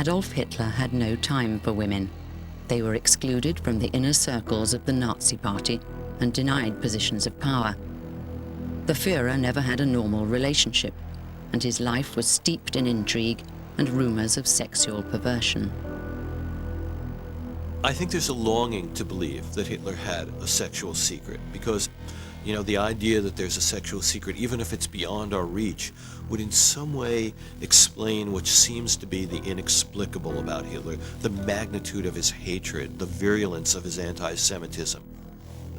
Adolf Hitler had no time for women. They were excluded from the inner circles of the Nazi Party and denied positions of power. The Führer never had a normal relationship, and his life was steeped in intrigue and rumors of sexual perversion. I think there's a longing to believe that Hitler had a sexual secret because, you know, the idea that there's a sexual secret, even if it's beyond our reach, would in some way explain what seems to be the inexplicable about Hitler, the magnitude of his hatred, the virulence of his anti-Semitism.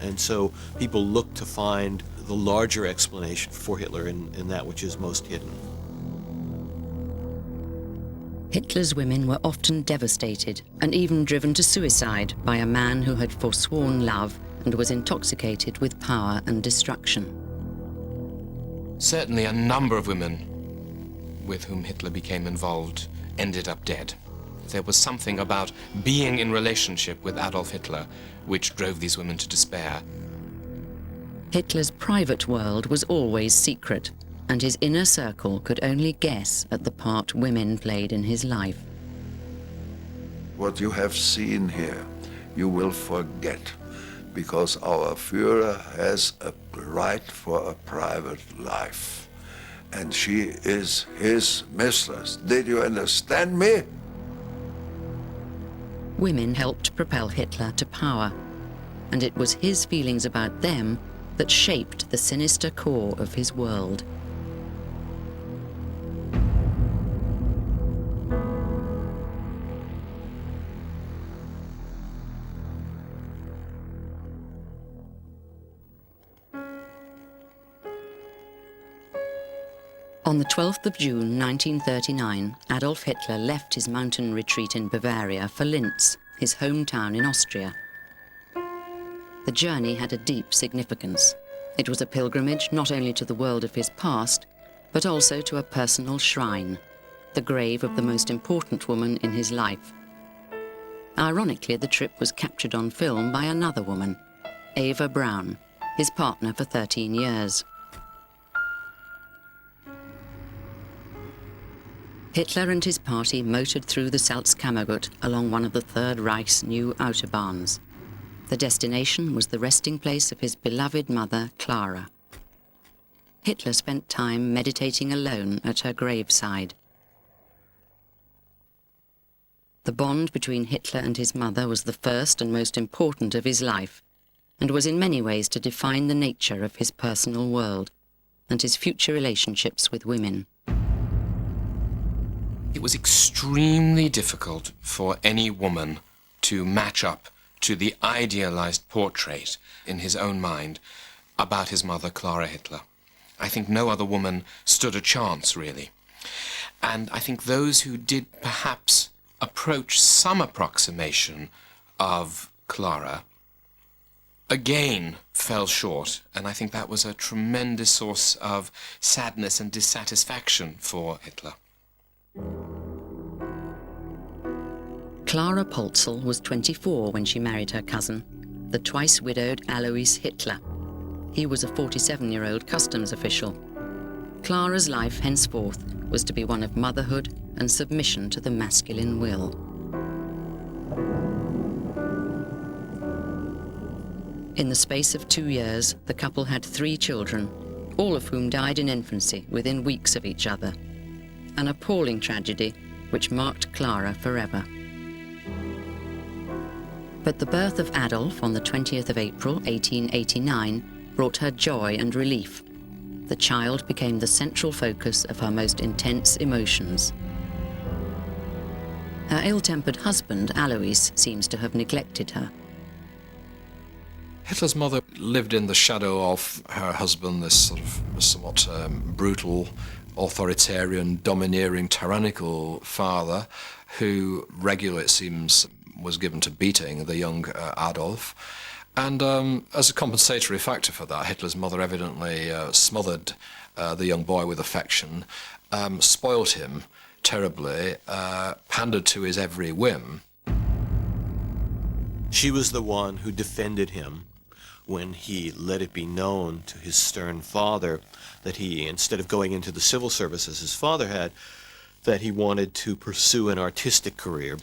And so people look to find the larger explanation for Hitler in that which is most hidden. Hitler's women were often devastated and even driven to suicide by a man who had forsworn love and was intoxicated with power and destruction. Certainly a number of women with whom Hitler became involved ended up dead. There was something about being in relationship with Adolf Hitler which drove these women to despair. Hitler's private world was always secret, and his inner circle could only guess at the part women played in his life. What you have seen here, you will forget, because our Führer has a right for a private life. And she is his mistress. Did you understand me? Women helped propel Hitler to power, and it was his feelings about them that shaped the sinister core of his world. On the 12th of June 1939, Adolf Hitler left his mountain retreat in Bavaria for Linz, his hometown in Austria. The journey had a deep significance. It was a pilgrimage not only to the world of his past, but also to a personal shrine, the grave of the most important woman in his life. Ironically, the trip was captured on film by another woman, Eva Braun, his partner for 13 years. Hitler and his party motored through the Salzkammergut along one of the Third Reich's new autobahns. The destination was the resting place of his beloved mother, Clara. Hitler spent time meditating alone at her graveside. The bond between Hitler and his mother was the first and most important of his life, and was in many ways to define the nature of his personal world and his future relationships with women. It was extremely difficult for any woman to match up to the idealized portrait in his own mind about his mother, Clara Hitler. I think no other woman stood a chance, really. And I think those who did perhaps approach some approximation of Clara again fell short, and I think that was a tremendous source of sadness and dissatisfaction for Hitler. Clara Polzel was 24 when she married her cousin, the twice-widowed Alois Hitler. He was a 47-year-old customs official. Clara's life henceforth was to be one of motherhood and submission to the masculine will. In the space of 2 years, the couple had 3 children, all of whom died in infancy within weeks of each other. An appalling tragedy which marked Clara forever. But the birth of Adolf on the 20th of April 1889 brought her joy and relief. The child became the central focus of her most intense emotions. Her ill-tempered husband, Alois, seems to have neglected her. Hitler's mother lived in the shadow of her husband, this sort of somewhat brutal, authoritarian, domineering, tyrannical father who regularly, it seems, was given to beating the young Adolf. And as a compensatory factor for that, Hitler's mother evidently smothered the young boy with affection, spoiled him terribly, pandered to his every whim. She was the one who defended him when he let it be known to his stern father that he, instead of going into the civil service as his father had, that he wanted to pursue an artistic career.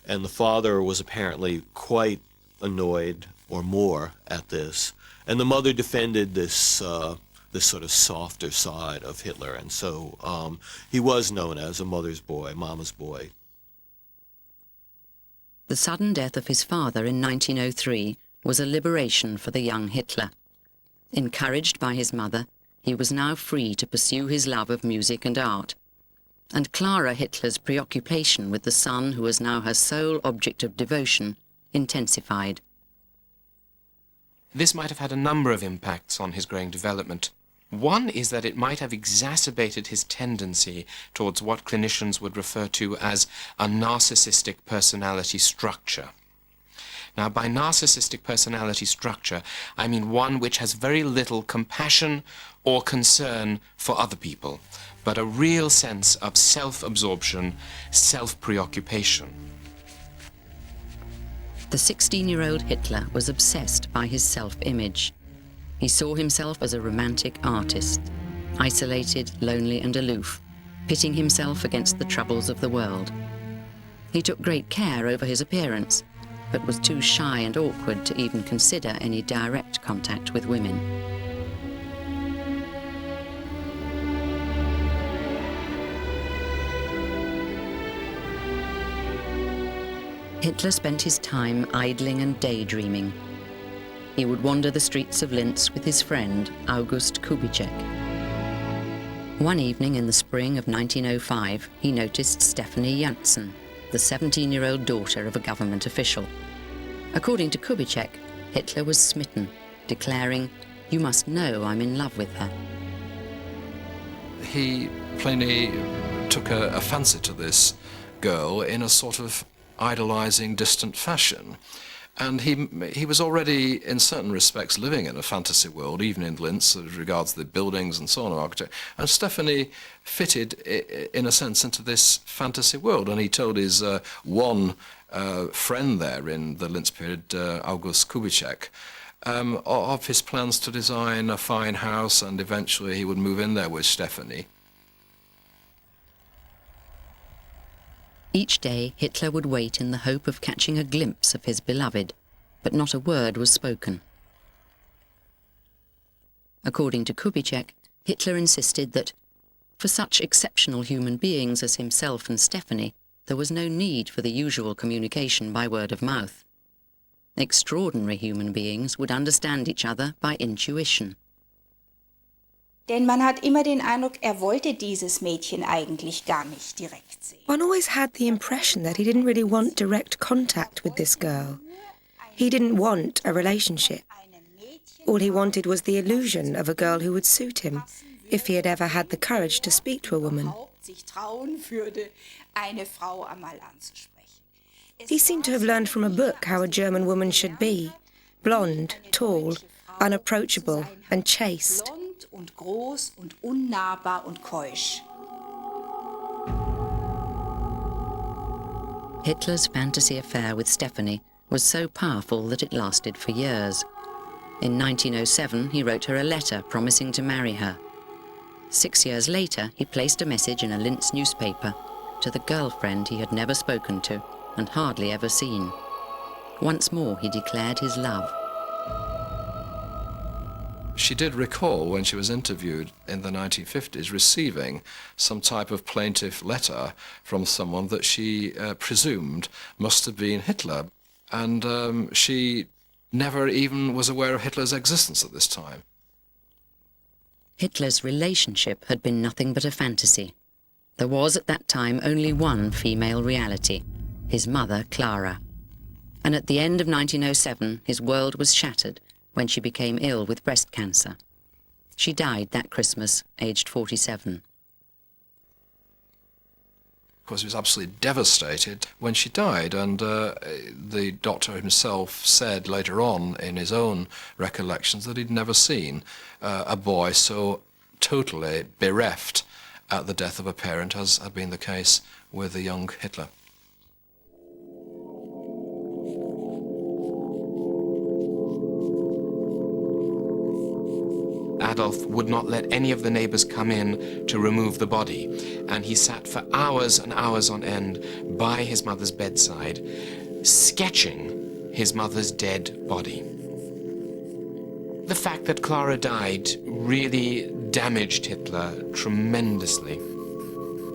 And the father was apparently quite annoyed, or more, at this. And the mother defended this sort of softer side of Hitler. And so he was known as a mother's boy, mama's boy. The sudden death of his father in 1903 was a liberation for the young Hitler. Encouraged by his mother, he was now free to pursue his love of music and art. And Clara Hitler's preoccupation with the son who was now her sole object of devotion intensified. This might have had a number of impacts on his growing development. One is that it might have exacerbated his tendency towards what clinicians would refer to as a narcissistic personality structure. Now, by narcissistic personality structure, I mean one which has very little compassion or concern for other people, but a real sense of self-absorption, self-preoccupation. The 16-year-old Hitler was obsessed by his self-image. He saw himself as a romantic artist, isolated, lonely and aloof, pitting himself against the troubles of the world. He took great care over his appearance, but was too shy and awkward to even consider any direct contact with women. Hitler spent his time idling and daydreaming. He would wander the streets of Linz with his friend August Kubitschek. One evening in the spring of 1905, he noticed Stephanie Janssen, the 17-year-old daughter of a government official. According to Kubitschek, Hitler was smitten, declaring, "You must know I'm in love with her." He plainly took a fancy to this girl in a sort of idolizing, distant fashion. And he was already, in certain respects, living in a fantasy world, even in Linz, as regards the buildings and so on, architecture. And Stephanie fitted, in a sense, into this fantasy world. And he told his one friend there in the Linz period, August Kubitschek, of his plans to design a fine house, and eventually he would move in there with Stephanie. Each day, Hitler would wait in the hope of catching a glimpse of his beloved, but not a word was spoken. According to Kubitschek, Hitler insisted that, for such exceptional human beings as himself and Stephanie, there was no need for the usual communication by word of mouth. Extraordinary human beings would understand each other by intuition. Denn man hat immer den Eindruck, wollte dieses Mädchen eigentlich gar nicht direkt sehen. One always had the impression that he didn't really want direct contact with this girl. He didn't want a relationship. All he wanted was the illusion of a girl who would suit him, if he had ever had the courage to speak to a woman. He seemed to have learned from a book how a German woman should be, blonde, tall, unapproachable and chaste. Und groß und unnahbar und keusch. Hitler's fantasy affair with Stephanie was so powerful that it lasted for years. In 1907, he wrote her a letter promising to marry her. 6 years later, he placed a message in a Linz newspaper to the girlfriend he had never spoken to and hardly ever seen. Once more, he declared his love. She did recall, when she was interviewed in the 1950s, receiving some type of plaintive letter from someone that she presumed must have been Hitler. And she never even was aware of Hitler's existence at this time. Hitler's relationship had been nothing but a fantasy. There was at that time only one female reality, his mother, Clara. And at the end of 1907, his world was shattered when she became ill with breast cancer. She died that Christmas, aged 47. Of course, he was absolutely devastated when she died, and the doctor himself said later on in his own recollections that he'd never seen a boy so totally bereft at the death of a parent as had been the case with the young Hitler. Adolf would not let any of the neighbors come in to remove the body, and he sat for hours and hours on end by his mother's bedside, sketching his mother's dead body. The fact that Clara died really damaged Hitler tremendously.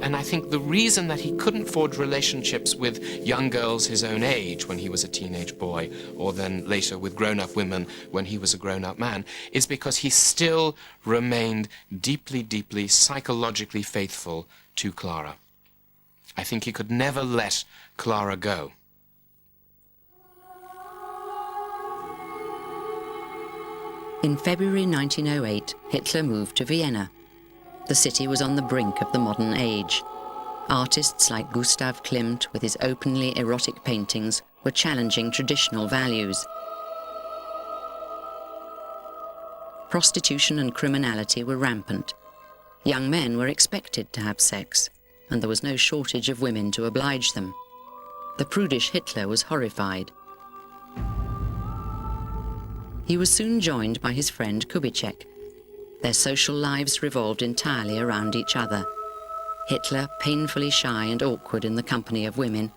And I think the reason that he couldn't forge relationships with young girls his own age when he was a teenage boy, or then later with grown-up women when he was a grown-up man, is because he still remained deeply, deeply psychologically faithful to Clara. I think he could never let Clara go. In February 1908, Hitler moved to Vienna. The city was on the brink of the modern age. Artists like Gustav Klimt, with his openly erotic paintings, were challenging traditional values. Prostitution and criminality were rampant. Young men were expected to have sex, and there was no shortage of women to oblige them. The prudish Hitler was horrified. He was soon joined by his friend Kubitschek. Their social lives revolved entirely around each other. Hitler, painfully shy and awkward in the company of women,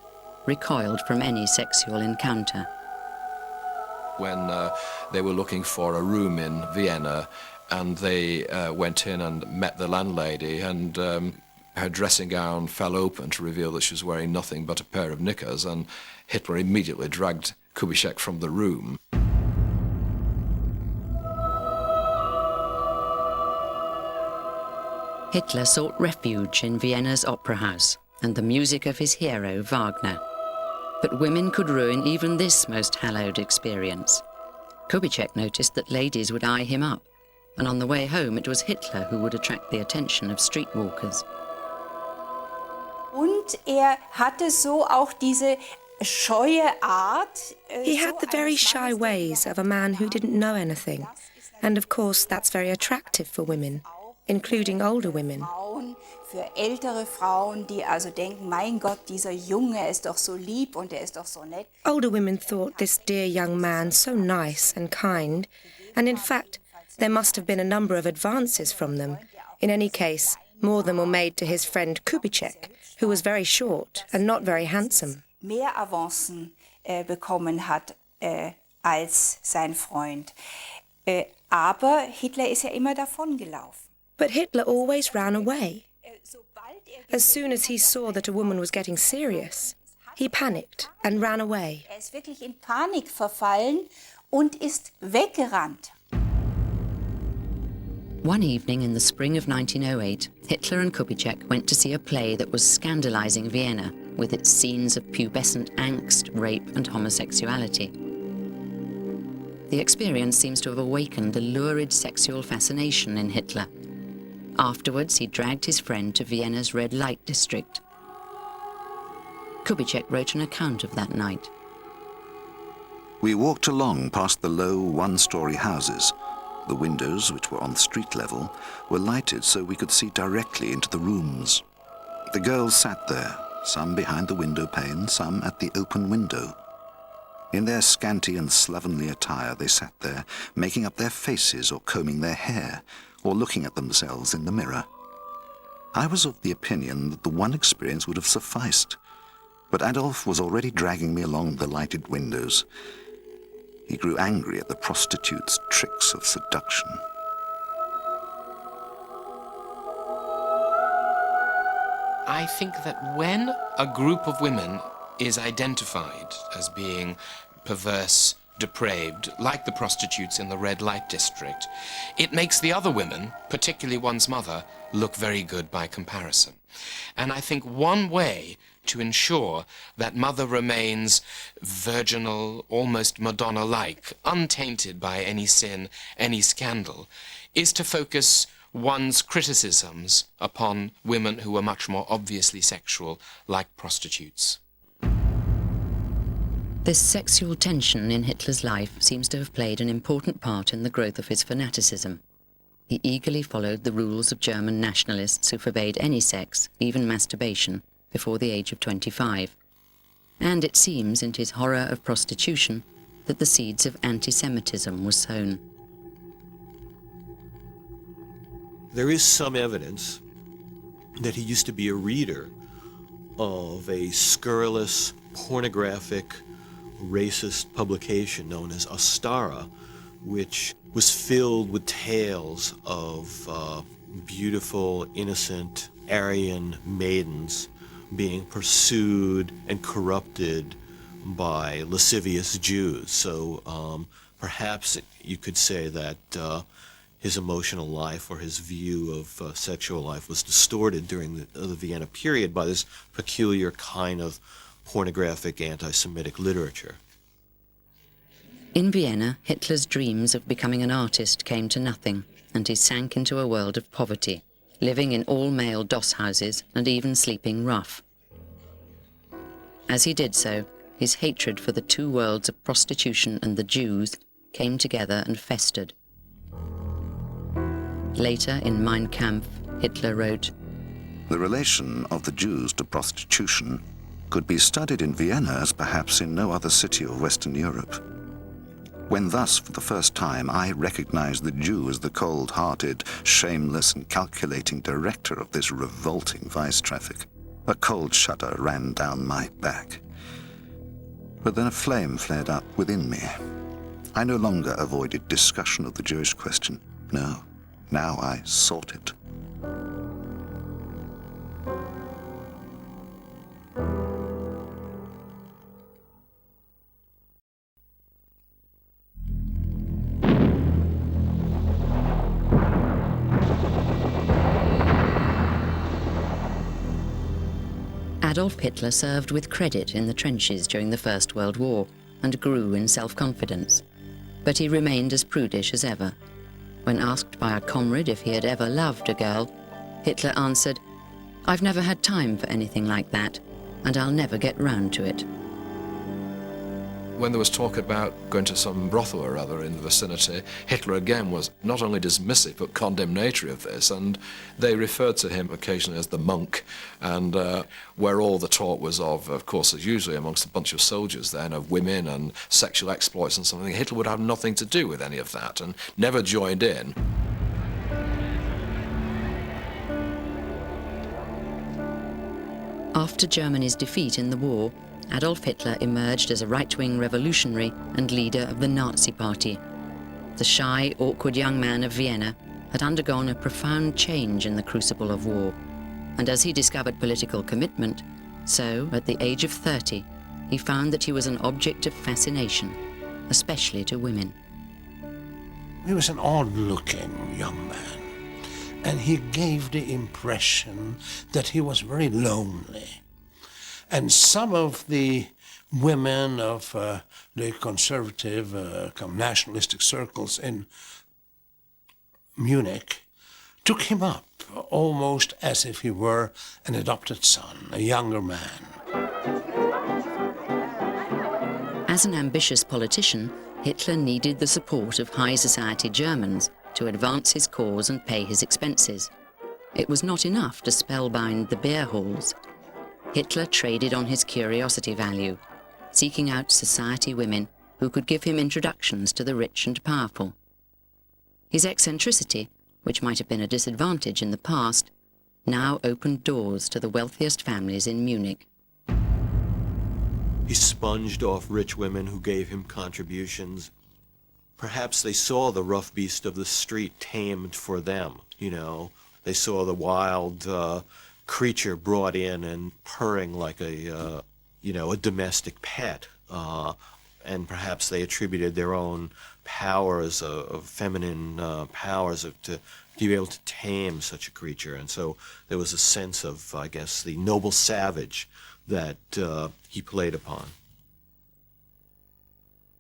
recoiled from any sexual encounter. When they were looking for a room in Vienna, and they went in and met the landlady, and her dressing gown fell open to reveal that she was wearing nothing but a pair of knickers, and Hitler immediately dragged Kubitschek from the room. Hitler sought refuge in Vienna's opera house and the music of his hero, Wagner. But women could ruin even this most hallowed experience. Kubitschek noticed that ladies would eye him up, and on the way home it was Hitler who would attract the attention of streetwalkers. Und hatte so auch diese scheue Art. He had the very shy ways of a man who didn't know anything. And of course, that's very attractive for women, including older women. Für ältere Frauen, die also denken, mein Gott, dieser Junge ist doch so lieb und ist doch so nett. Older women thought this dear young man so nice and kind, and in fact, there must have been a number of advances from them. In any case, more than were made to his friend Kubitschek, who was very short and not very handsome. Mehr Avancen bekommen hat als sein Freund. Aber Hitler ist ja immer davongelaufen. But Hitler always ran away. As soon as he saw that a woman was getting serious, he panicked and ran away. Ist wirklich in Panik verfallen und ist weggerannt. One evening in the spring of 1908, Hitler and Kubitschek went to see a play that was scandalizing Vienna with its scenes of pubescent angst, rape and homosexuality. The experience seems to have awakened a lurid sexual fascination in Hitler. Afterwards, he dragged his friend to Vienna's red light district. Kubitschek wrote an account of that night. We walked along past the low one-story houses. The windows, which were on street level, were lighted so we could see directly into the rooms. The girls sat there, some behind the window pane, some at the open window. In their scanty and slovenly attire, they sat there, making up their faces or combing their hair, or looking at themselves in the mirror. I was of the opinion that the one experience would have sufficed, but Adolf was already dragging me along the lighted windows. He grew angry at the prostitutes' tricks of seduction. I think that when a group of women is identified as being perverse, depraved, like the prostitutes in the red light district, it makes the other women, particularly one's mother, look very good by comparison. And I think one way to ensure that mother remains virginal, almost Madonna-like, untainted by any sin, any scandal, is to focus one's criticisms upon women who are much more obviously sexual, like prostitutes. This sexual tension in Hitler's life seems to have played an important part in the growth of his fanaticism. He eagerly followed the rules of German nationalists who forbade any sex, even masturbation, before the age of 25. And it seems, in his horror of prostitution, that the seeds of anti-Semitism were sown. There is some evidence that he used to be a reader of a scurrilous, pornographic, racist publication known as Astara, which was filled with tales of beautiful, innocent Aryan maidens being pursued and corrupted by lascivious Jews. So perhaps you could say that his emotional life or his view of sexual life was distorted during the Vienna period by this peculiar kind of pornographic anti-Semitic literature. In Vienna, Hitler's dreams of becoming an artist came to nothing, and he sank into a world of poverty, living in all-male doss houses and even sleeping rough. As he did so, his hatred for the two worlds of prostitution and the Jews came together and festered. Later, in Mein Kampf, Hitler wrote, The relation of the Jews to prostitution could be studied in Vienna as perhaps in no other city of Western Europe. When thus, for the first time, I recognized the Jew as the cold-hearted, shameless and calculating director of this revolting vice traffic, a cold shudder ran down my back. But then a flame flared up within me. I no longer avoided discussion of the Jewish question. No, now I sought it. Adolf Hitler served with credit in the trenches during the First World War and grew in self-confidence. But he remained as prudish as ever. When asked by a comrade if he had ever loved a girl, Hitler answered, "I've never had time for anything like that, and I'll never get round to it." When there was talk about going to some brothel or other in the vicinity, Hitler again was not only dismissive but condemnatory of this, and they referred to him occasionally as the monk, and where all the talk was of course, as usually amongst a bunch of soldiers then, of women and sexual exploits and something, Hitler would have nothing to do with any of that and never joined in. After Germany's defeat in the war, Adolf Hitler emerged as a right-wing revolutionary and leader of the Nazi Party. The shy, awkward young man of Vienna had undergone a profound change in the crucible of war, and as he discovered political commitment, so, at the age of 30, he found that he was an object of fascination, especially to women. He was an odd-looking young man, and he gave the impression that he was very lonely. And some of the women of the conservative, nationalistic circles in Munich took him up almost as if he were an adopted son, a younger man. As an ambitious politician, Hitler needed the support of high society Germans to advance his cause and pay his expenses. It was not enough to spellbind the beer halls. Hitler traded on his curiosity value, seeking out society women who could give him introductions to the rich and powerful. His eccentricity, which might have been a disadvantage in the past, now opened doors to the wealthiest families in Munich. He sponged off rich women who gave him contributions. Perhaps they saw the rough beast of the street tamed for them, you know. They saw the wild creature brought in and purring like a domestic pet. And perhaps they attributed their own powers of feminine powers to be able to tame such a creature. And so there was a sense of, I guess, the noble savage that he played upon.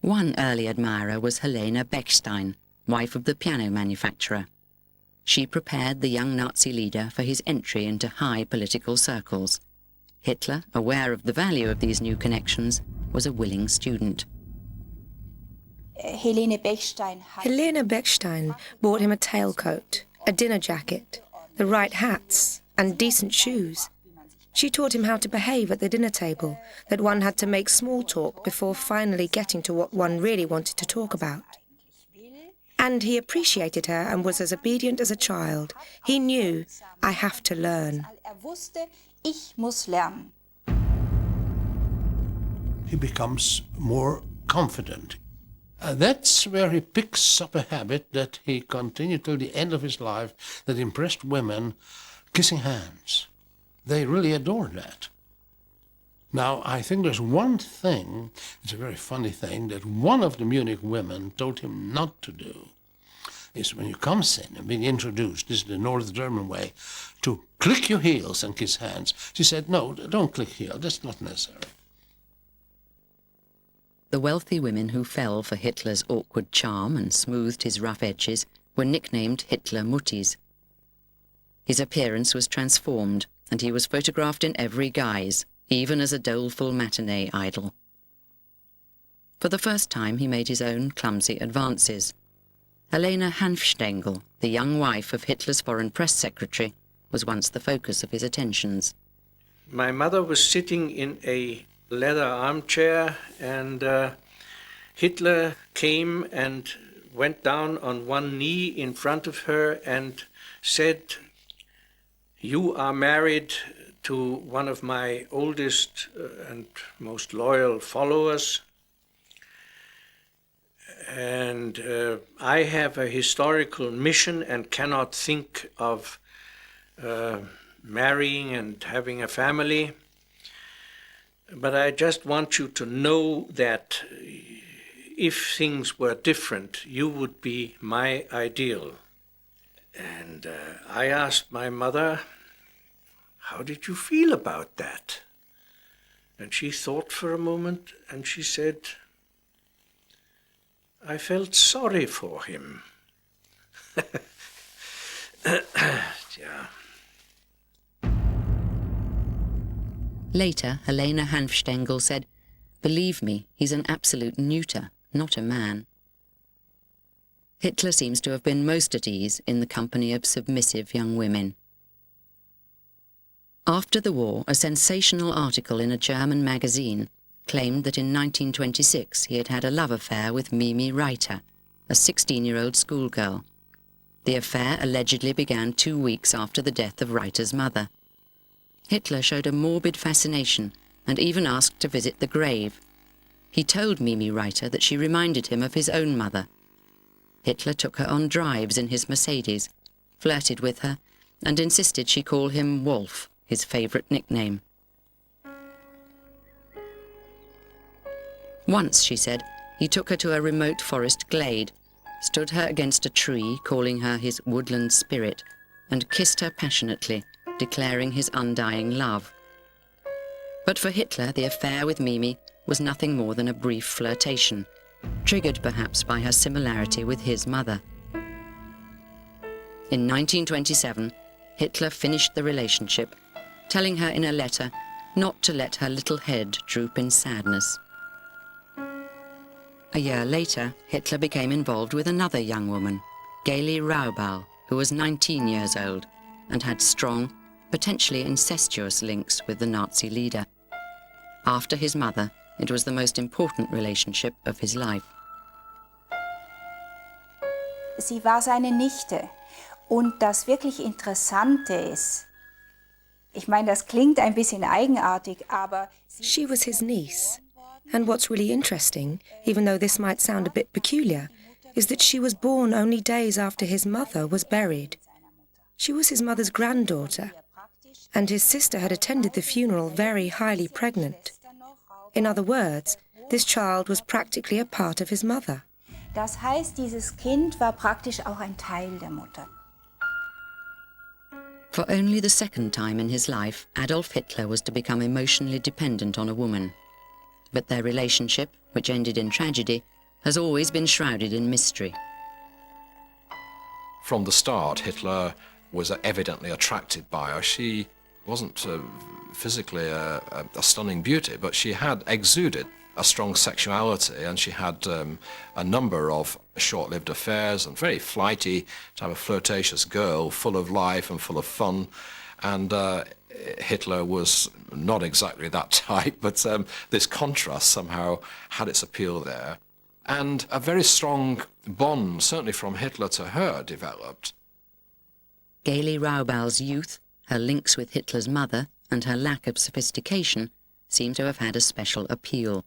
One early admirer was Helene Bechstein, wife of the piano manufacturer. She prepared the young Nazi leader for his entry into high political circles. Hitler, aware of the value of these new connections, was a willing student. Helene Bechstein bought him a tailcoat, a dinner jacket, the right hats, and decent shoes. She taught him how to behave at the dinner table, that one had to make small talk before finally getting to what one really wanted to talk about. And he appreciated her and was as obedient as a child. He knew, I have to learn. wusste, ich muss lernen. He becomes more confident. That's where he picks up a habit that he continued till the end of his life that impressed women, kissing hands. They really adore that. Now, I think there's one thing, it's a very funny thing, that one of the Munich women told him not to do, is when you come in and being introduced, this is the North German way, to click your heels and kiss hands. She said, no, don't click heels, that's not necessary. The wealthy women who fell for Hitler's awkward charm and smoothed his rough edges were nicknamed Hitler Muttis. His appearance was transformed, and he was photographed in every guise, even as a doleful matinee idol. For the first time he made his own clumsy advances. Helena Hanfstengel, the young wife of Hitler's foreign press secretary, was once the focus of his attentions. My mother was sitting in a leather armchair, and Hitler came and went down on one knee in front of her and said, "You are married to one of my oldest and most loyal followers, and I have a historical mission and cannot think of marrying and having a family. But I just want you to know that if things were different, you would be my ideal." And I asked my mother, "How did you feel about that?" And she thought for a moment and she said, "I felt sorry for him." Yeah. Later, Helena Hanfstengel said, "Believe me, he's an absolute neuter, not a man." Hitler seems to have been most at ease in the company of submissive young women. After the war, a sensational article in a German magazine claimed that in 1926 he had had a love affair with Mimi Reiter, a 16-year-old schoolgirl. The affair allegedly began 2 weeks after the death of Reiter's mother. Hitler showed a morbid fascination and even asked to visit the grave. He told Mimi Reiter that she reminded him of his own mother. Hitler took her on drives in his Mercedes, flirted with her, and insisted she call him Wolf, his favourite nickname. Once, she said, he took her to a remote forest glade, stood her against a tree, calling her his woodland spirit, and kissed her passionately, declaring his undying love. But for Hitler, the affair with Mimi was nothing more than a brief flirtation, triggered perhaps by her similarity with his mother. In 1927, Hitler finished the relationship, telling her in a letter not to let her little head droop in sadness. A year later, Hitler became involved with another young woman, Geli who was 19 years old and had strong, potentially incestuous links with the Nazi leader. After his mother, it was the most important relationship of his life. Sie war seine Nichte. Und das wirklich Interessante ist, ich meine, das klingt ein bisschen eigenartig, aber She was his niece. And what's really interesting, even though this might sound a bit peculiar, is that she was born only days after his mother was buried. She was his mother's granddaughter, and his sister had attended the funeral very highly pregnant. In other words, this child was practically a part of his mother. Das heißt, dieses Kind war praktisch auch ein Teil der Mutter. For only the second time in his life, Adolf Hitler was to become emotionally dependent on a woman. But their relationship, which ended in tragedy, has always been shrouded in mystery. From the start, Hitler was evidently attracted by her. She wasn't physically a stunning beauty, but she had exuded a strong sexuality, and she had a number of short-lived affairs, and very flighty, type of flirtatious girl, full of life and full of fun. And Hitler was not exactly that type, but this contrast somehow had its appeal there. And a very strong bond, certainly from Hitler to her, developed. Geli Raubal's youth, her links with Hitler's mother, and her lack of sophistication seem to have had a special appeal.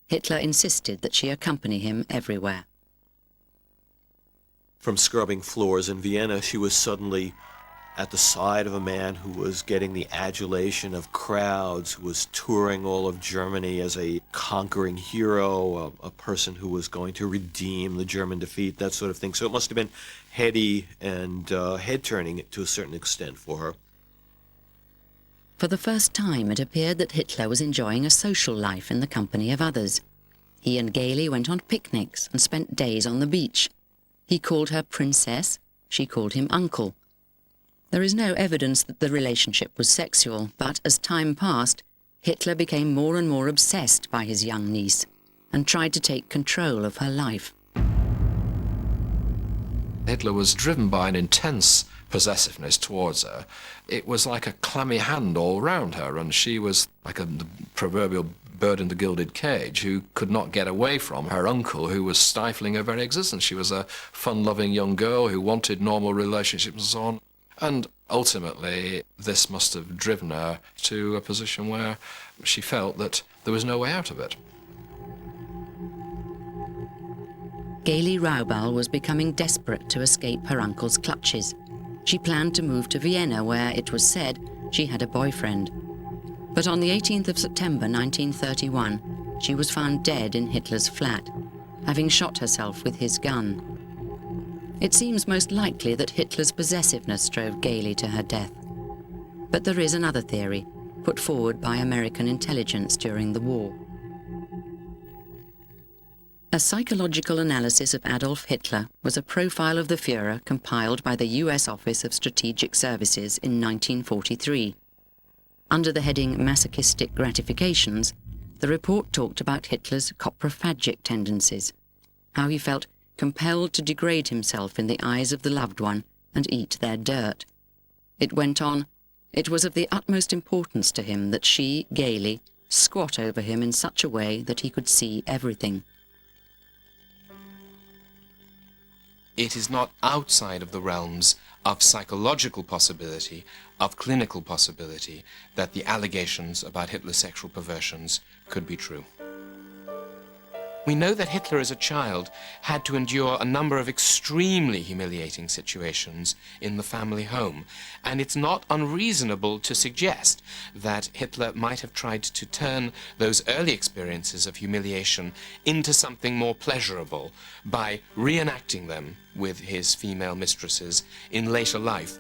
Hitler insisted that she accompany him everywhere. From scrubbing floors in Vienna, she was suddenly at the side of a man who was getting the adulation of crowds, who was touring all of Germany as a conquering hero, a person who was going to redeem the German defeat, that sort of thing. So it must have been heady and head-turning to a certain extent for her. For the first time, it appeared that Hitler was enjoying a social life in the company of others. He and Geli went on picnics and spent days on the beach. He called her princess, she called him uncle. There is no evidence that the relationship was sexual, but as time passed, Hitler became more and more obsessed by his young niece and tried to take control of her life. Hitler was driven by an intense possessiveness towards her. It was like a clammy hand all round her, and she was like the proverbial bird in the gilded cage who could not get away from her uncle, who was stifling her very existence. She was a fun-loving young girl who wanted normal relationships and so on. And ultimately, this must have driven her to a position where she felt that there was no way out of it. Geli Raubal was becoming desperate to escape her uncle's clutches. She planned to move to Vienna, where, it was said, she had a boyfriend. But on the 18th of September 1931, she was found dead in Hitler's flat, having shot herself with his gun. It seems most likely that Hitler's possessiveness drove Geli to her death. But there is another theory, put forward by American intelligence during the war. A psychological analysis of Adolf Hitler was a profile of the Führer compiled by the US Office of Strategic Services in 1943. Under the heading Masochistic Gratifications, the report talked about Hitler's coprophagic tendencies, how he felt compelled to degrade himself in the eyes of the loved one and eat their dirt. It went on, it was of the utmost importance to him that she, Geli, squat over him in such a way that he could see everything. It is not outside of the realms of psychological possibility, of clinical possibility, that the allegations about Hitler's sexual perversions could be true. We know that Hitler as a child had to endure a number of extremely humiliating situations in the family home, and it's not unreasonable to suggest that Hitler might have tried to turn those early experiences of humiliation into something more pleasurable by reenacting them with his female mistresses in later life.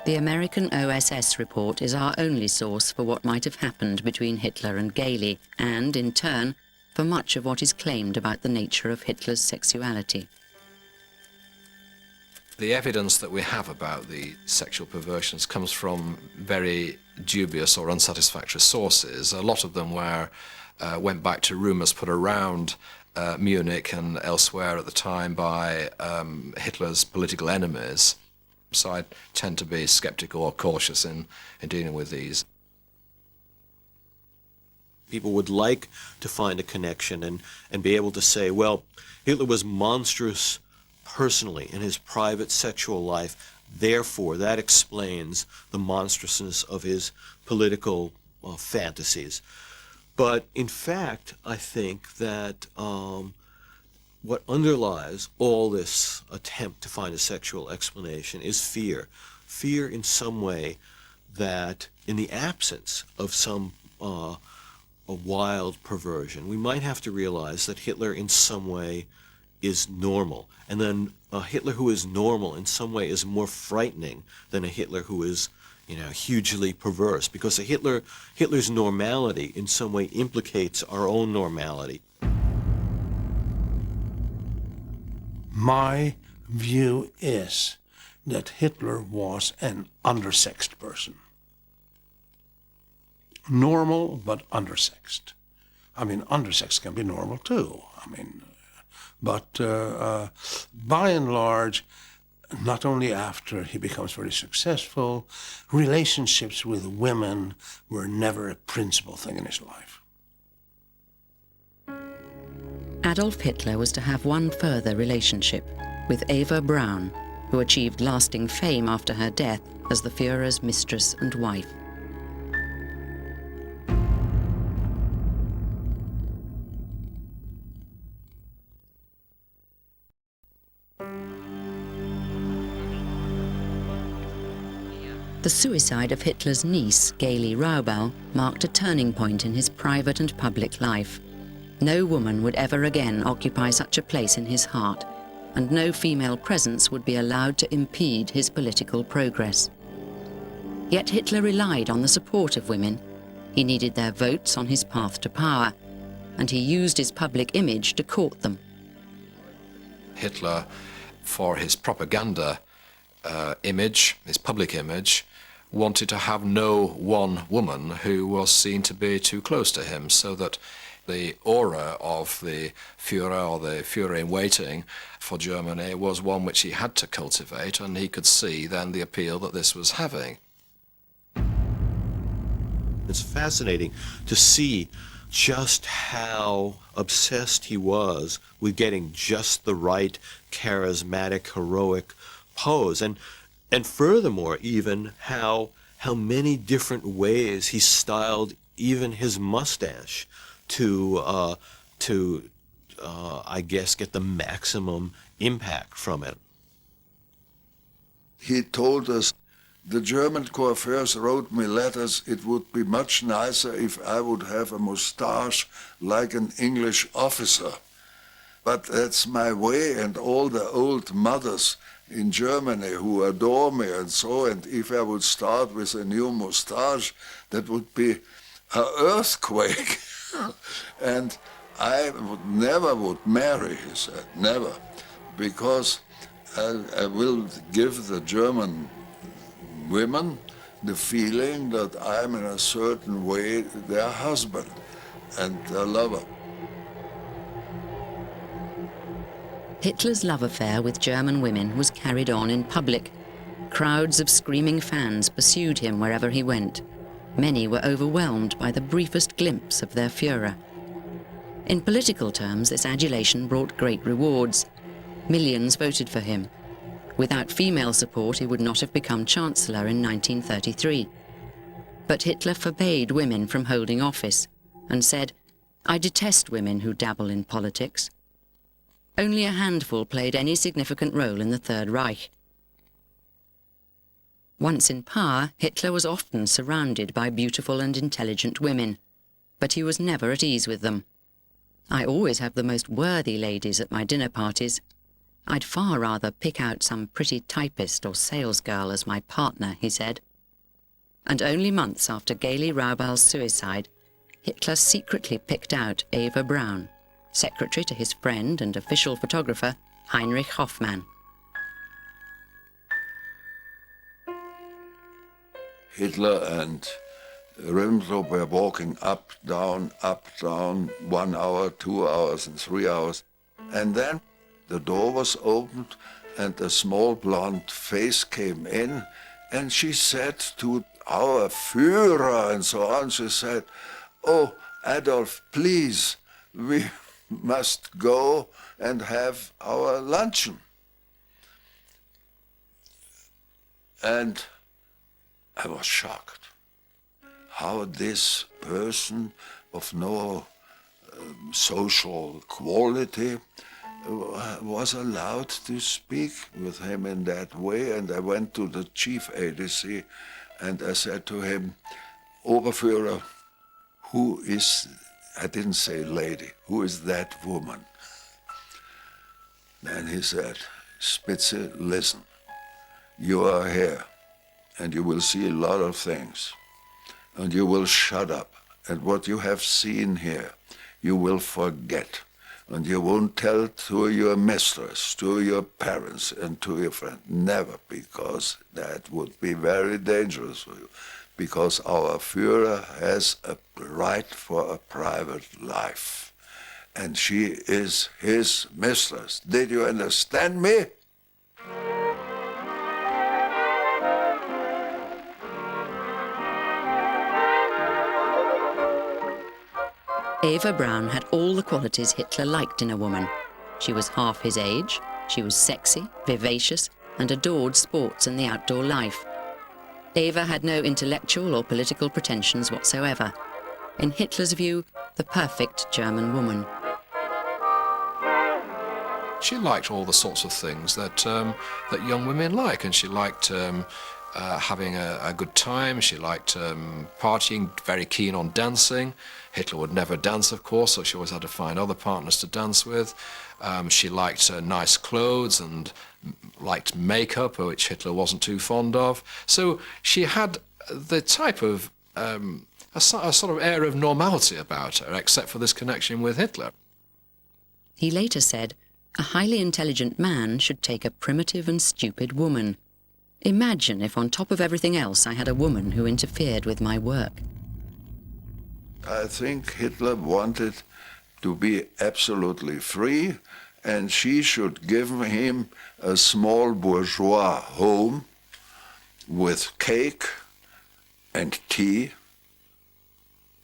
The American OSS report is our only source for what might have happened between Hitler and Geli, and, in turn, for much of what is claimed about the nature of Hitler's sexuality. The evidence that we have about the sexual perversions comes from very dubious or unsatisfactory sources. A lot of them went back to rumours put around Munich and elsewhere at the time by Hitler's political enemies. So I tend to be sceptical or cautious in dealing with these. People would like to find a connection and be able to say, well, Hitler was monstrous personally in his private sexual life, therefore that explains the monstrousness of his political fantasies. But in fact, I think that what underlies all this attempt to find a sexual explanation is fear. Fear in some way that in the absence of some a wild perversion, we might have to realize that Hitler in some way is normal. And then a Hitler who is normal in some way is more frightening than a Hitler who is, hugely perverse. Because Hitler's normality in some way implicates our own normality. My view is that Hitler was an undersexed person. Normal, but undersexed. I mean, undersexed can be normal too. But by and large, not only after he becomes very successful, relationships with women were never a principal thing in his life. Adolf Hitler was to have one further relationship with Eva Braun, who achieved lasting fame after her death as the Führer's mistress and wife. The suicide of Hitler's niece, Geli marked a turning point in his private and public life. No woman would ever again occupy such a place in his heart, and no female presence would be allowed to impede his political progress. Yet Hitler relied on the support of women. He needed their votes on his path to power, and he used his public image to court them. Hitler, for his propaganda image, his public image, wanted to have no one woman who was seen to be too close to him, so that the aura of the Führer, or the Führer-in-waiting for Germany, was one which he had to cultivate, and he could see then the appeal that this was having. It's fascinating to see just how obsessed he was with getting just the right charismatic, heroic pose. And furthermore, even how many different ways he styled even his mustache to I guess, get the maximum impact from it. He told us, the German coiffeurs wrote me letters, it would be much nicer if I would have a mustache like an English officer. But that's my way, and all the old mothers in Germany who adore me and so, and if I would start with a new mustache, that would be an earthquake. And I never would marry, he said, never, because I will give the German women the feeling that I'm in a certain way their husband and their lover. Hitler's love affair with German women was carried on in public. Crowds of screaming fans pursued him wherever he went. Many were overwhelmed by the briefest glimpse of their Führer. In political terms, this adulation brought great rewards. Millions voted for him. Without female support, he would not have become Chancellor in 1933. But Hitler forbade women from holding office and said, "I detest women who dabble in politics." Only a handful played any significant role in the Third Reich. Once in power, Hitler was often surrounded by beautiful and intelligent women, but he was never at ease with them. "I always have the most worthy ladies at my dinner parties. I'd far rather pick out some pretty typist or salesgirl as my partner," he said. And only months after Geli Raubal's suicide, Hitler secretly picked out Eva Braun, secretary to his friend and official photographer, Heinrich Hoffmann. Hitler and Ribbentrop were walking up, down, 1 hour, 2 hours, and 3 hours. And then the door was opened and a small blonde face came in, and she said to our Führer and so on, she said, "Oh, Adolf, please, we must go and have our luncheon." And I was shocked how this person of no social quality was allowed to speak with him in that way. And I went to the chief ADC and I said to him, "Oberführer, who is," I didn't say lady, "who is that woman?" Then he said, "Spitze, listen, you are here and you will see a lot of things and you will shut up, and what you have seen here you will forget, and you won't tell to your mistress, to your parents and to your friend, never, because that would be very dangerous for you, because our Führer has a right for a private life, and she is his mistress. Did you understand me?" Eva Braun had all the qualities Hitler liked in a woman. She was half his age, she was sexy, vivacious, and adored sports and the outdoor life. Eva had no intellectual or political pretensions whatsoever. In Hitler's view, the perfect German woman. She liked all the sorts of things that that young women like, and she liked having a good time. She liked partying, very keen on dancing. Hitler would never dance, of course, so she always had to find other partners to dance with. She liked nice clothes and liked makeup, which Hitler wasn't too fond of. So she had the type of a sort of air of normality about her, except for this connection with Hitler. He later said, "A highly intelligent man should take a primitive and stupid woman. Imagine if on top of everything else I had a woman who interfered with my work." I think Hitler wanted to be absolutely free, and she should give him a small bourgeois home with cake and tea.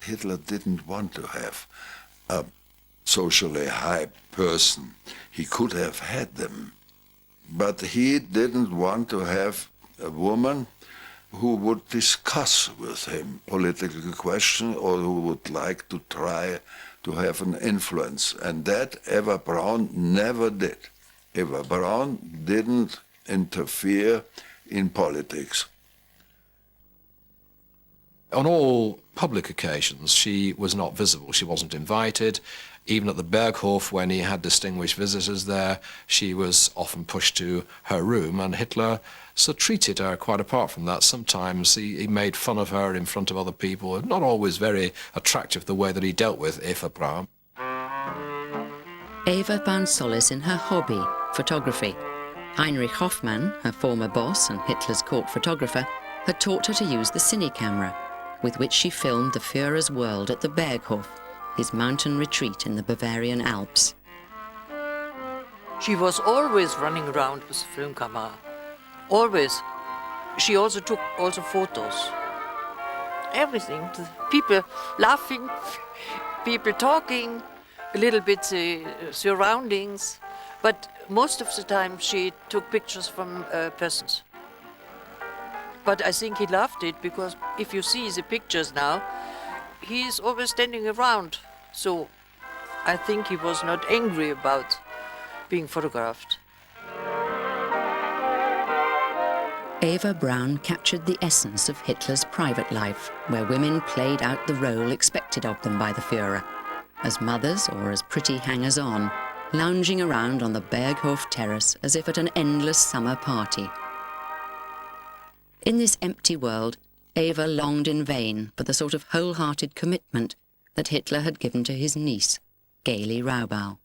Hitler didn't want to have a socially high person. He could have had them, but he didn't want to have a woman who would discuss with him political questions or who would like to try to have an influence. And that Eva Braun never did. Eva Braun didn't interfere in politics. On all public occasions, she was not visible. She wasn't invited. Even at the Berghof, when he had distinguished visitors there, she was often pushed to her room, and Hitler so treated her quite apart from that. Sometimes he made fun of her in front of other people. Not always very attractive the way that he dealt with Eva Braun. Eva found solace in her hobby, photography. Heinrich Hoffmann, her former boss and Hitler's court photographer, had taught her to use the cine camera, with which she filmed the Führer's world at the Berghof, his mountain retreat in the Bavarian Alps. She was always running around with a film camera. Always. She also took photos. Everything. The people laughing, people talking, a little bit surroundings. But most of the time she took pictures from persons. But I think he loved it, because if you see the pictures now, he is always standing around. So I think he was not angry about being photographed. Eva Braun captured the essence of Hitler's private life, where women played out the role expected of them by the Führer, as mothers or as pretty hangers-on, lounging around on the Berghof terrace as if at an endless summer party. In this empty world, Eva longed in vain for the sort of wholehearted commitment that Hitler had given to his niece, Geli Raubal.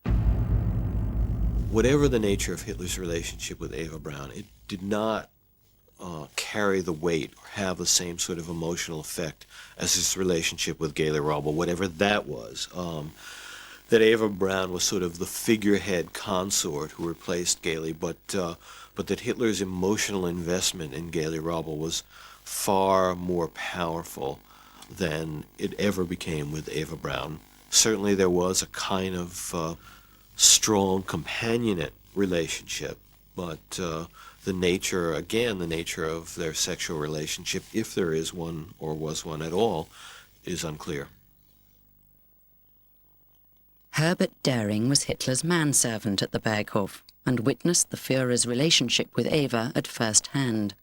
Whatever the nature of Hitler's relationship with Eva Braun, it did not carry the weight or have the same sort of emotional effect as his relationship with Geli Raubal, whatever that was. That Eva Braun was sort of the figurehead consort who replaced Geli, but that Hitler's emotional investment in Geli Raubal was far more powerful than it ever became with Eva Braun. Certainly there was a kind of strong companionate relationship, but the nature of their sexual relationship, if there is one or was one at all, is unclear. Herbert Döring was Hitler's manservant at the Berghof and witnessed the Führer's relationship with Eva at first hand.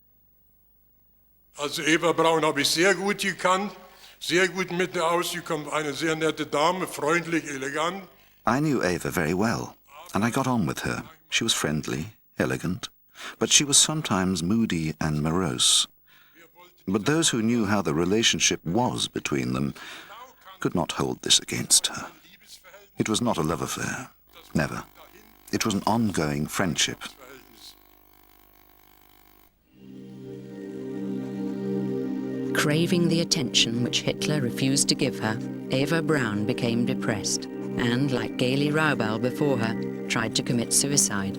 Also Eva Braun habe ich sehr gut gekannt, sehr gut mit ihr ausgekommen, eine sehr nette Dame, freundlich, elegant. I knew Eva very well, and I got on with her. She was friendly, elegant, but she was sometimes moody and morose. But those who knew how the relationship was between them could not hold this against her. It was not a love affair, never. It was an ongoing friendship. Craving the attention which Hitler refused to give her, Eva Braun became depressed and, like Geli Raubal before her, tried to commit suicide.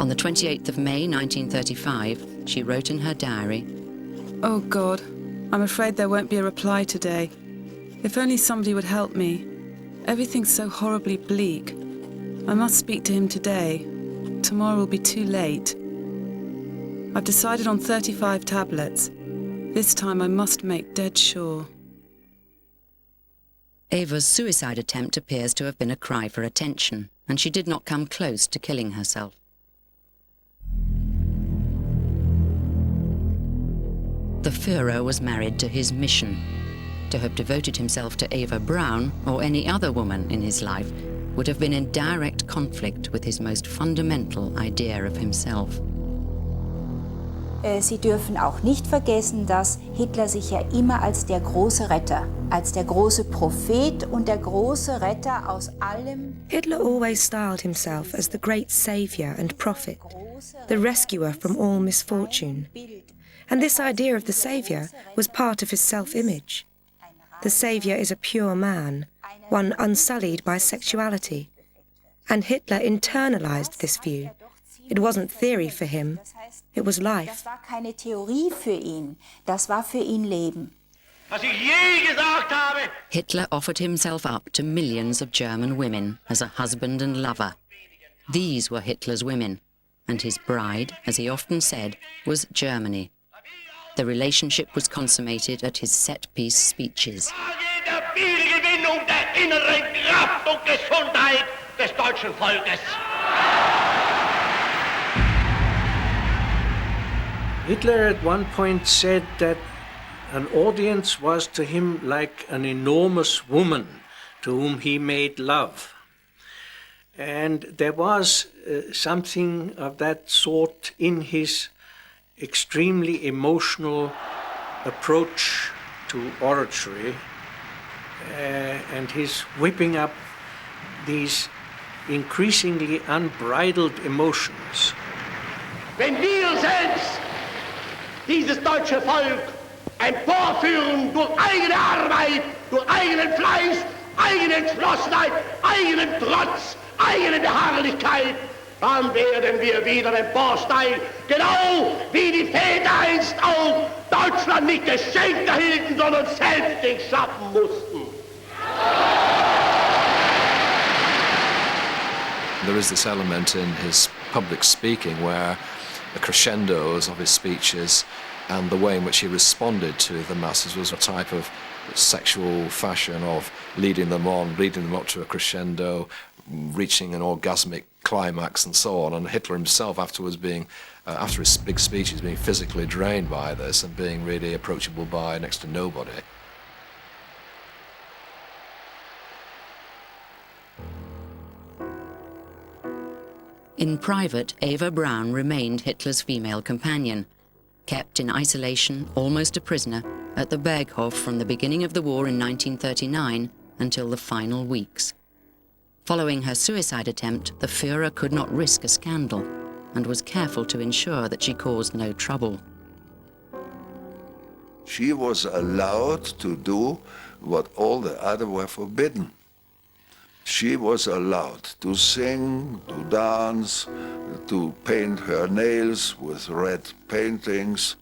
On the 28th of May 1935, she wrote in her diary, "Oh God, I'm afraid there won't be a reply today. If only somebody would help me. Everything's so horribly bleak. I must speak to him today. Tomorrow will be too late. I've decided on 35 tablets. This time I must make dead sure. Eva's suicide attempt appears to have been a cry for attention, and she did not come close to killing herself. The Führer was married to his mission. To have devoted himself to Eva Braun or any other woman in his life would have been in direct conflict with his most fundamental idea of himself. Sie dürfen auch nicht vergessen, dass Hitler sich ja immer als der große Retter, als der große Prophet und der große Retter aus allem. Hitler always styled himself as the great saviour and prophet, the rescuer from all misfortune. And this idea of the saviour was part of his self-image. The saviour is a pure man, one unsullied by sexuality. And Hitler internalized this view. It wasn't theory for him, it was life. Das war keine Theorie für ihn, das war für ihn Leben. Was ich je gesagt habe. Hitler offered himself up to millions of German women as a husband and lover. These were Hitler's women, and his bride, as he often said, was Germany. The relationship was consummated at his set-piece speeches. Der Wiedergewinnung der inneren Kraft und Gesundheit des deutschen Volkes. Hitler at one point said that an audience was to him like an enormous woman to whom he made love. And there was something of that sort in his extremely emotional approach to oratory and his whipping up these increasingly unbridled emotions. Wenn wir selbst dieses deutsche Volk emporführen durch eigene Arbeit, durch eigenen Fleiß, eigene Entschlossenheit, eigenen Trotz, eigene Beharrlichkeit, dann werden wir wieder emporsteigen, genau wie die Väter einst auch Deutschland nicht geschenkt erhielten, sondern selbst sich schaffen mussten. There is this element in his public speaking where the crescendos of his speeches and the way in which he responded to the masses was a type of sexual fashion of leading them on, leading them up to a crescendo, reaching an orgasmic climax and so on. And Hitler himself afterwards being, after his big speeches, being physically drained by this and being really approachable by next to nobody. In private, Eva Braun remained Hitler's female companion, kept in isolation, almost a prisoner, at the Berghof from the beginning of the war in 1939 until the final weeks. Following her suicide attempt, the Führer could not risk a scandal and was careful to ensure that she caused no trouble. She was allowed to do what all the others were forbidden. She was allowed to sing, to dance, to paint her nails with red paintings,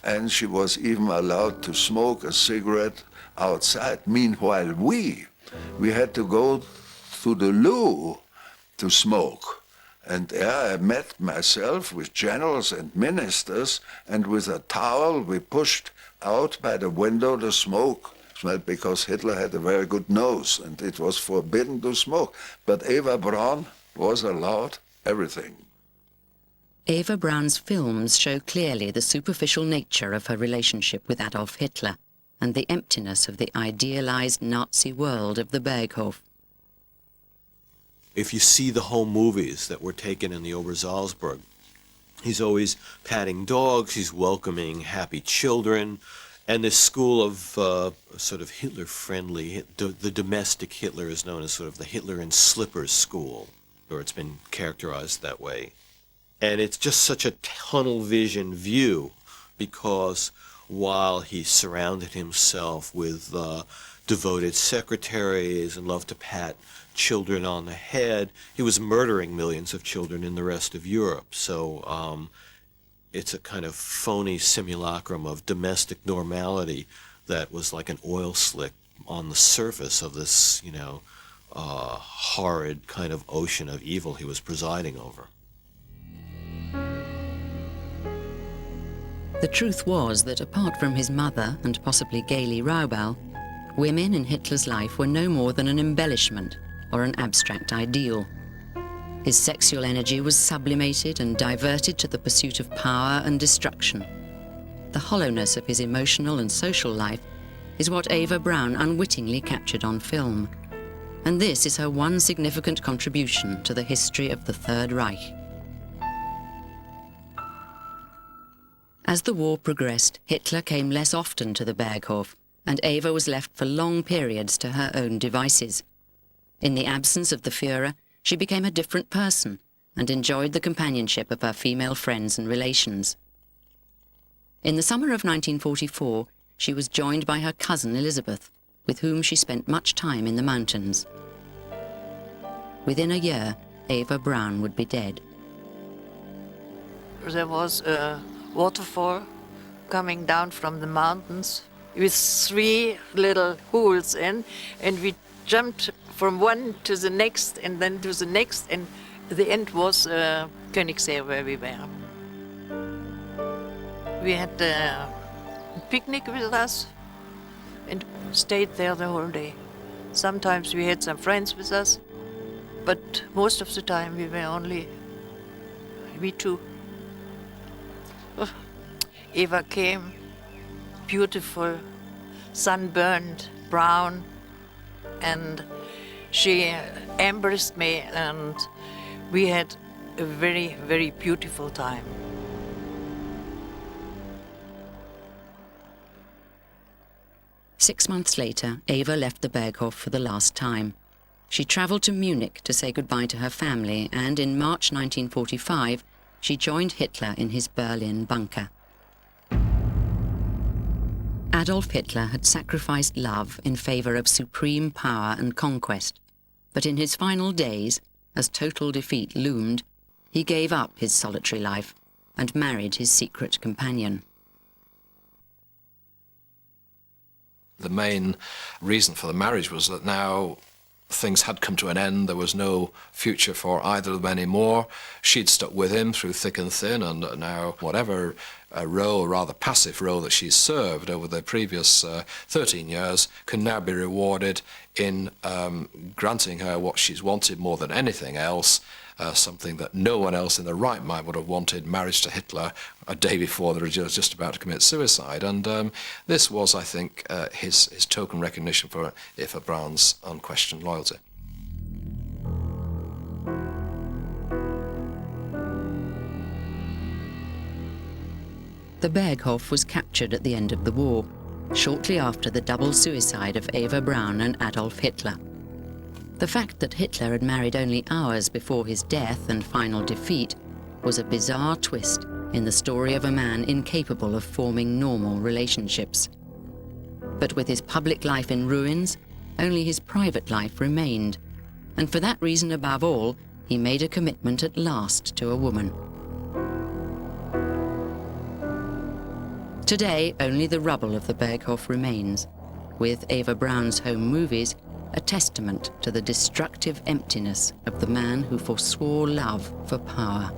and she was even allowed to smoke a cigarette outside. Meanwhile, we had to go to the loo to smoke. And there I met myself with generals and ministers, and with a towel we pushed out by the window the smoke. Because Hitler had a very good nose and it was forbidden to smoke. But Eva Braun was allowed everything. Eva Braun's films show clearly the superficial nature of her relationship with Adolf Hitler and the emptiness of the idealized Nazi world of the Berghof. If you see the home movies that were taken in the Obersalzberg, he's always patting dogs, he's welcoming happy children, and this school of sort of Hitler-friendly, the domestic Hitler is known as sort of the Hitler in slippers school, or it's been characterized that way. And it's just such a tunnel vision view, because while he surrounded himself with devoted secretaries and loved to pat children on the head, he was murdering millions of children in the rest of Europe. So it's a kind of phony simulacrum of domestic normality that was like an oil slick on the surface of this, horrid kind of ocean of evil he was presiding over. The truth was that apart from his mother and possibly Geli Raubal, women in Hitler's life were no more than an embellishment or an abstract ideal. His sexual energy was sublimated and diverted to the pursuit of power and destruction. The hollowness of his emotional and social life is what Eva Braun unwittingly captured on film. And this is her one significant contribution to the history of the Third Reich. As the war progressed, Hitler came less often to the Berghof, and Eva was left for long periods to her own devices. In the absence of the Führer, she became a different person and enjoyed the companionship of her female friends and relations. In the summer of 1944, she was joined by her cousin Elizabeth, with whom she spent much time in the mountains. Within a year, Eva Braun would be dead. There was a waterfall coming down from the mountains with 3 little holes in, and we jumped from one to the next and then to the next, and the end was Königssee where we were. We had a picnic with us and stayed there the whole day. Sometimes we had some friends with us, but most of the time we were only we two. Eva came, beautiful, sunburned, brown, and she embraced me, and we had a very, very beautiful time. Six months later, Eva left the Berghof for the last time. She travelled to Munich to say goodbye to her family, and in March 1945, she joined Hitler in his Berlin bunker. Adolf Hitler had sacrificed love in favour of supreme power and conquest, but in his final days, as total defeat loomed, he gave up his solitary life and married his secret companion. The main reason for the marriage was that now things had come to an end. There was no future for either of them anymore. She'd stuck with him through thick and thin, and now whatever role, rather passive role, that she's served over the previous 13 years can now be rewarded in granting her what she's wanted more than anything else, something that no one else in their right mind would have wanted, marriage to Hitler a day before they were just about to commit suicide. And this was, I think, his token recognition for Eva Braun's unquestioned loyalty. The Berghof was captured at the end of the war, shortly after the double suicide of Eva Braun and Adolf Hitler. The fact that Hitler had married only hours before his death and final defeat was a bizarre twist in the story of a man incapable of forming normal relationships. But with his public life in ruins, only his private life remained, and for that reason above all, he made a commitment at last to a woman. Today, only the rubble of the Berghof remains, with Eva Braun's home movies a testament to the destructive emptiness of the man who forswore love for power.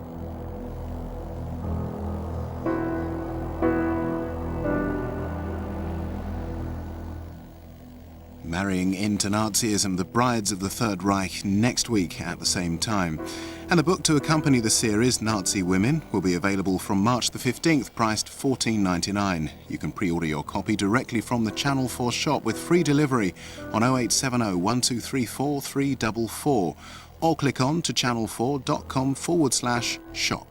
Marrying into Nazism, The Brides of the Third Reich, next week at the same time. And the book to accompany the series, Nazi Women, will be available from March the 15th, priced $14.99. You can pre-order your copy directly from the Channel 4 shop with free delivery on 0870 1234 344, or click on to channel4.com/shop.